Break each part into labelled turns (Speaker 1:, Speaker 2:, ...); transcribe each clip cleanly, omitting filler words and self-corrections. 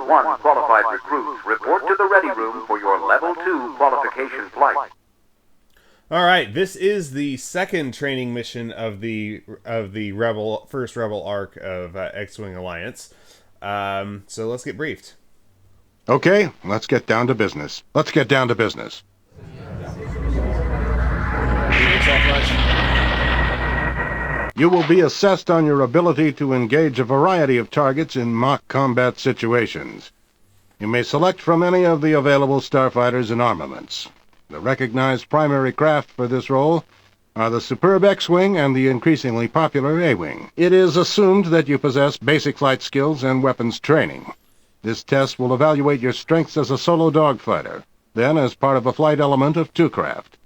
Speaker 1: Level 1 qualified recruits, report to the ready room for your Level 2 qualification flight.
Speaker 2: Alright, this is the second training mission of the first Rebel arc of X-Wing Alliance. So let's get briefed.
Speaker 3: Okay, let's get down to business. You will be assessed on your ability to engage a variety of targets in mock combat situations. You may select from any of the available starfighters and armaments. The recognized primary craft for this role are the superb X-Wing and the increasingly popular A-Wing. It is assumed that you possess basic flight skills and weapons training. This test will evaluate your strengths as a solo dogfighter, then as part of a flight element of 2 craft,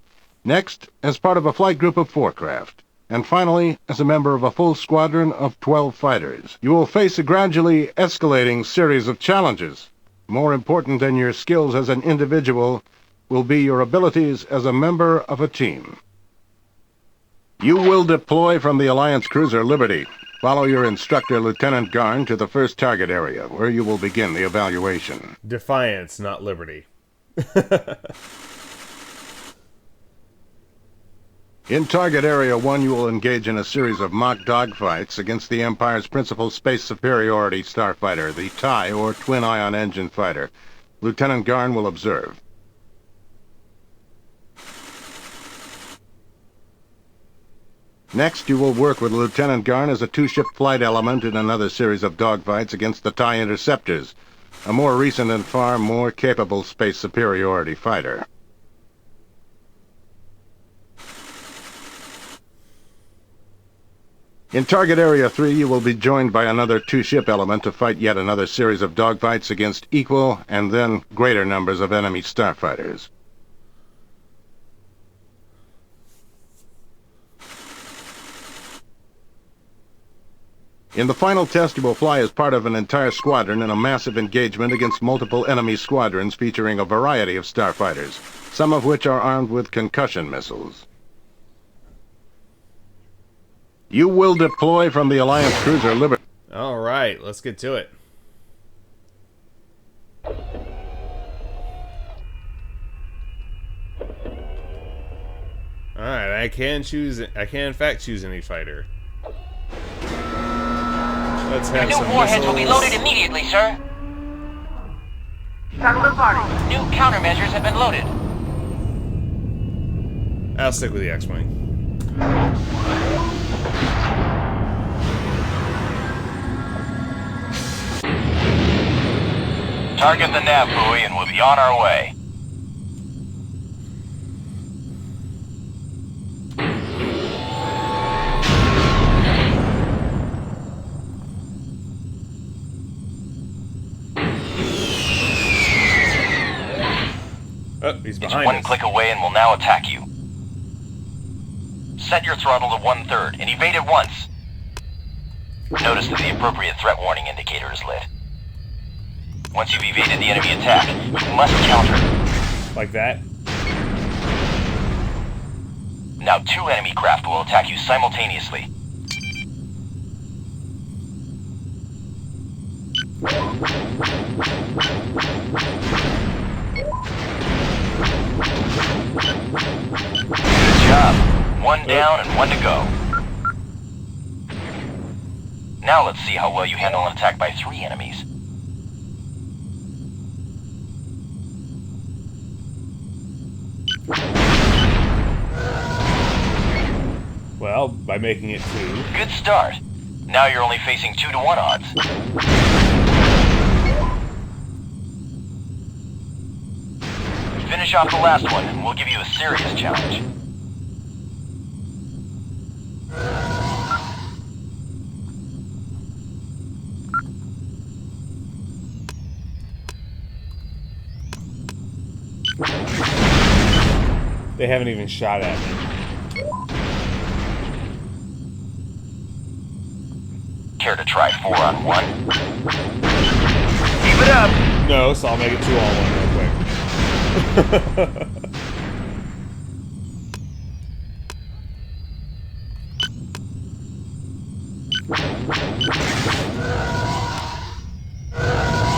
Speaker 3: next as part of a flight group of 4 craft, and finally as a member of a full squadron of 12 fighters. You will face a gradually escalating series of challenges. More important than your skills as an individual will be your abilities as a member of a team. You will deploy from the Alliance cruiser Liberty. Follow your instructor, Lieutenant Garn, to the first target area, where you will begin the evaluation.
Speaker 2: Defiance, not Liberty.
Speaker 3: In Target Area 1, you will engage in a series of mock dogfights against the Empire's principal space superiority starfighter, the TIE, or twin-ion engine fighter. Lieutenant Garn will observe. Next, you will work with Lieutenant Garn as a 2-ship flight element in another series of dogfights against the TIE Interceptors, a more recent and far more capable space superiority fighter. In Target Area 3, you will be joined by another 2-ship element to fight yet another series of dogfights against equal and then greater numbers of enemy starfighters. In the final test, you will fly as part of an entire squadron in a massive engagement against multiple enemy squadrons featuring a variety of starfighters, some of which are armed with concussion missiles. You will deploy from the Alliance cruiser Liberty.
Speaker 2: Alright, let's get to it. Alright, I can in fact choose any fighter. Let's have
Speaker 4: New
Speaker 2: some
Speaker 4: warheads will be
Speaker 2: missiles.
Speaker 4: loaded immediately, sir.
Speaker 1: Shuttle departing.
Speaker 4: New countermeasures have been loaded.
Speaker 2: I'll stick with the X-Wing.
Speaker 5: Target the nav buoy and we'll be on our way.
Speaker 2: Oh, he's
Speaker 5: It's
Speaker 2: behind
Speaker 5: one
Speaker 2: us.
Speaker 5: click away and will now attack you. Set your throttle to 1/3 and evade at once. Notice that the appropriate threat warning indicator is lit. Once you've evaded the enemy attack, you must counter.
Speaker 2: Like that?
Speaker 5: Now 2 enemy craft will attack you simultaneously. Good job. 1 down and 1 to go. Now let's see how well you handle an attack by 3 enemies.
Speaker 2: Well, by making it 2.
Speaker 5: Good start. Now you're only facing 2 to 1 odds. Finish off the last one, and we'll give you a serious challenge.
Speaker 2: They haven't even shot at me.
Speaker 5: Care to try 4-on-1?
Speaker 1: Keep it up.
Speaker 2: No, so I'll make it 2-on-1 real quick.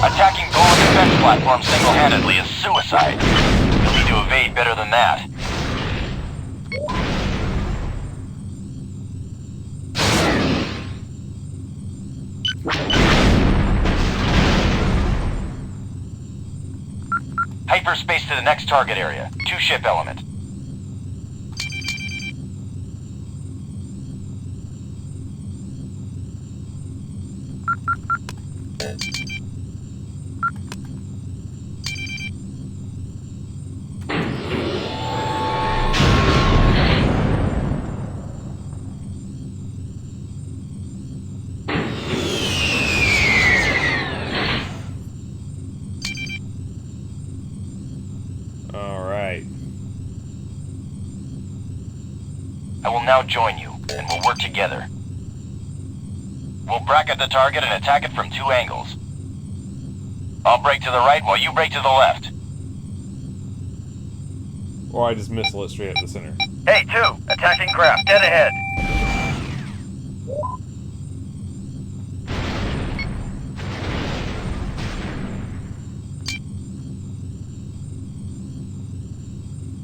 Speaker 5: Attacking platform single-handedly is suicide. You'll need to evade better than that. Hyperspace to the next target area. 2-ship element. I will now join you, and we'll work together. We'll bracket the target and attack it from 2 angles. I'll break to the right while you break to the left.
Speaker 2: Or I just missile it straight at the center.
Speaker 5: Hey, 2! Attacking craft, dead ahead!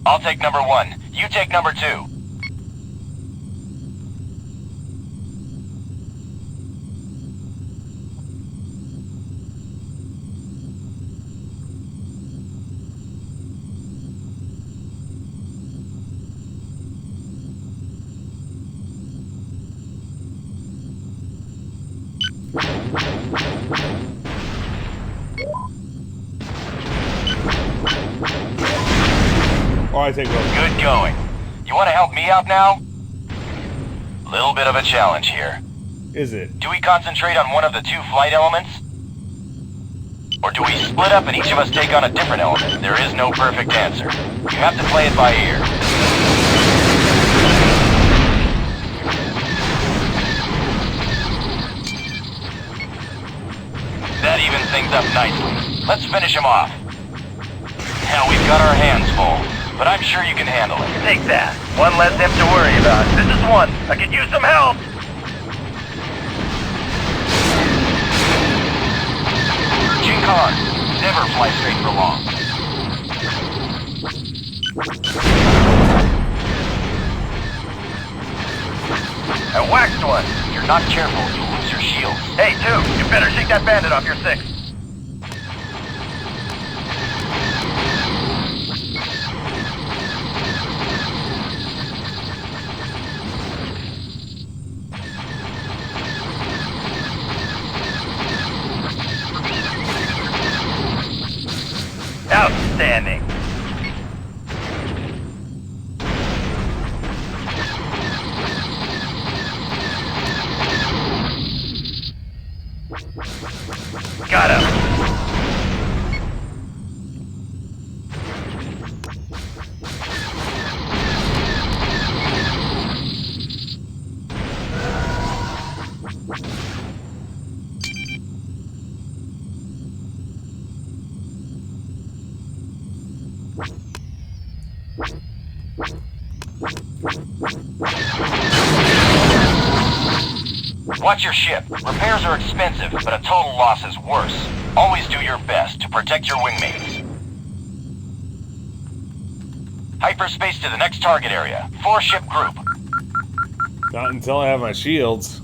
Speaker 5: I'll take number 1. You take number 2.
Speaker 2: Or I take both.
Speaker 5: Good going. You want to help me out now? Little bit of a challenge here.
Speaker 2: Is it?
Speaker 5: Do we concentrate on one of the 2 flight elements? Or do we split up and each of us take on a different element? There is no perfect answer. You have to play it by ear. That evens things up nicely. Let's finish him off. Now we've got our hands full, but I'm sure you can handle it. Take that. One less imp to worry about. This is 1. I could use some help. King Khan, never fly straight for long. I whacked 1. If you're not careful, you'll lose your shield. Hey, 2, you better shake that bandit off your 6. Outstanding. Got him. Watch your ship. Repairs are expensive, but a total loss is worse. Always do your best to protect your wingmates. Hyperspace to the next target area. 4-ship group.
Speaker 2: Not until I have my shields.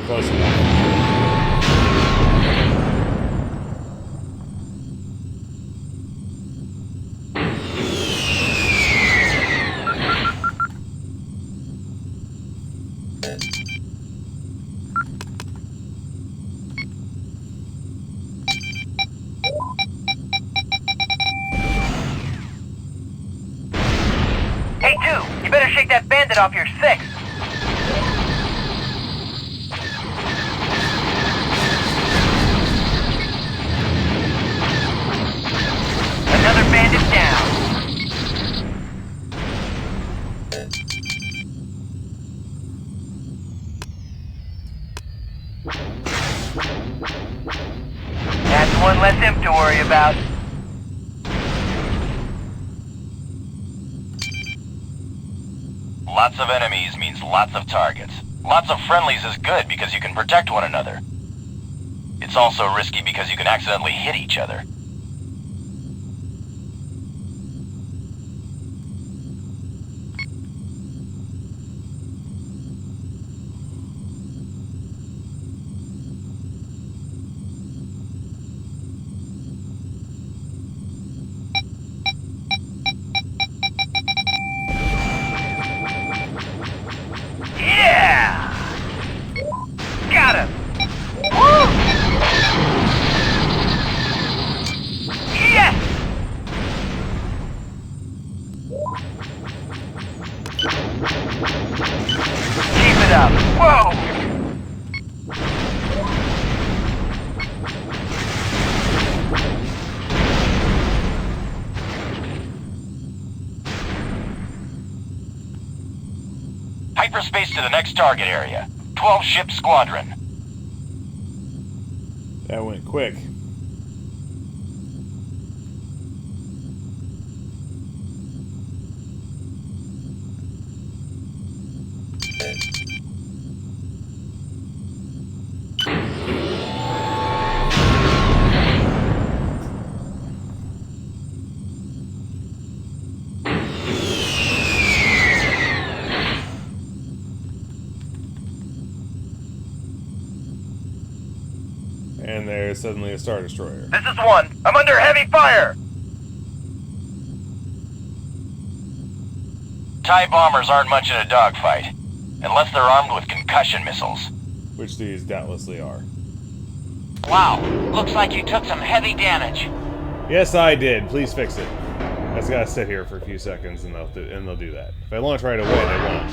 Speaker 2: Close enough.
Speaker 5: bandit off your 6. Another bandit down. That's one less imp to worry about.
Speaker 6: Lots of enemies means lots of targets. Lots of friendlies is good because you can protect one another. It's also risky because you can accidentally hit each other.
Speaker 5: Yeah! Got him! Woo! Yes! Keep it up! Whoa!
Speaker 6: Hyperspace to the next target area. 12-ship squadron.
Speaker 2: That went quick. And there's suddenly a Star Destroyer.
Speaker 5: This is 1. I'm under heavy fire!
Speaker 6: TIE bombers aren't much in a dogfight, unless they're armed with concussion missiles.
Speaker 2: Which these doubtlessly are.
Speaker 4: Wow, looks like you took some heavy damage.
Speaker 2: Yes, I did. Please fix it. I just gotta sit here for a few seconds and they'll do that. If I launch right away, they won't.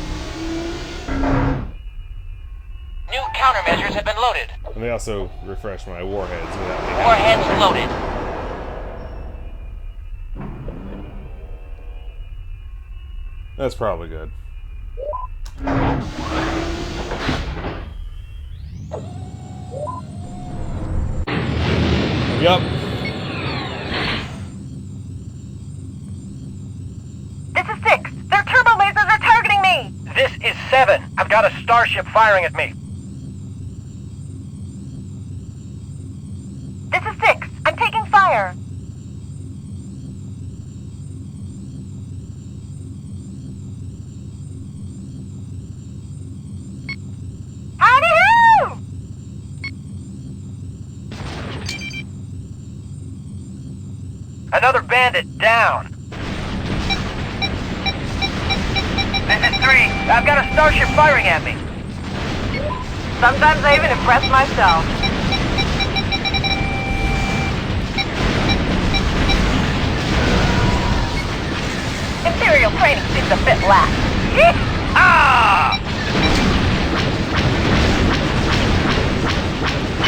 Speaker 4: New countermeasures have been loaded.
Speaker 2: And they also refresh my warheads without me
Speaker 4: Warheads loaded.
Speaker 2: That's probably good. Yup.
Speaker 5: This is 6. Their turbo lasers are targeting me! This is 7. I've got a starship firing at me. This is 6. I'm taking fire. Howdy-hoo! Another bandit down. This is 3. I've got a starship firing at me. Sometimes I even impress myself. Imperial training seems a bit lax. Ah!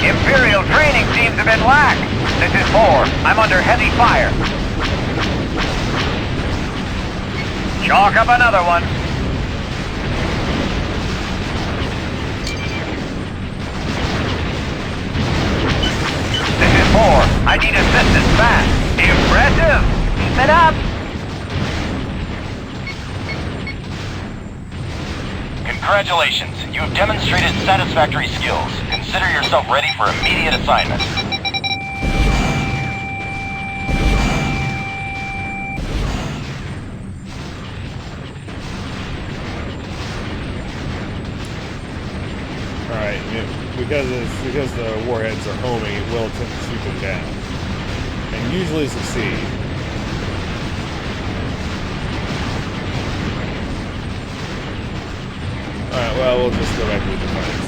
Speaker 5: Imperial training seems a bit lax. This is 4. I'm under heavy fire. Chalk up another one. This is 4. I need assistance fast. Impressive. Keep it up.
Speaker 6: Congratulations, you have demonstrated satisfactory skills. Consider yourself ready for immediate assignment.
Speaker 2: Alright, because the warheads are homing, it will attempt to shoot them down. And usually succeed. Alright, well, we'll just go back to the defense.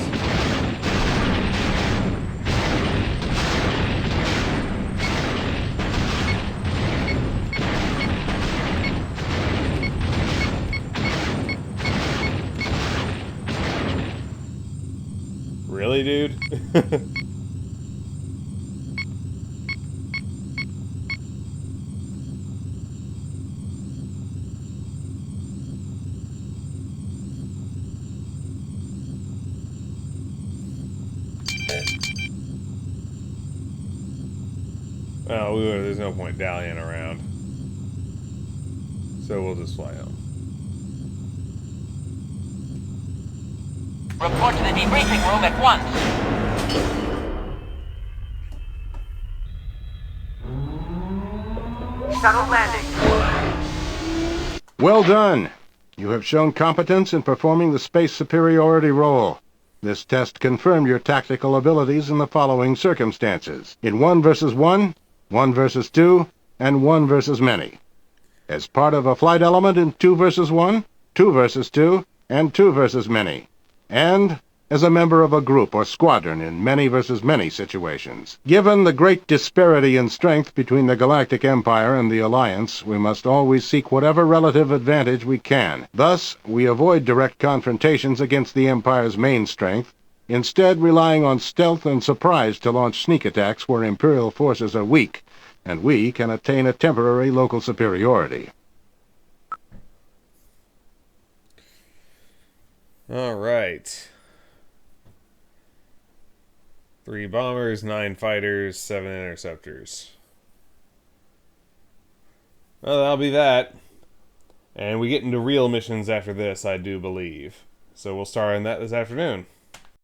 Speaker 2: Really, dude? Well, there's no point dallying around. So we'll just fly home.
Speaker 4: Report to the debriefing room at once.
Speaker 1: Shuttle landing.
Speaker 3: Well done. You have shown competence in performing the space superiority role. This test confirmed your tactical abilities in the following circumstances. In 1 versus 1, 1 versus 2, and 1 versus many. As part of a flight element in 2 versus 1, 2 versus 2, and 2 versus many. And as a member of a group or squadron in many versus many situations. Given the great disparity in strength between the Galactic Empire and the Alliance, we must always seek whatever relative advantage we can. Thus, we avoid direct confrontations against the Empire's main strength, instead relying on stealth and surprise to launch sneak attacks where Imperial forces are weak, and we can attain a temporary local superiority.
Speaker 2: All right. 3 bombers, 9 fighters, 7 interceptors. Well, that'll be that. And we get into real missions after this, I do believe. So we'll start on that this afternoon.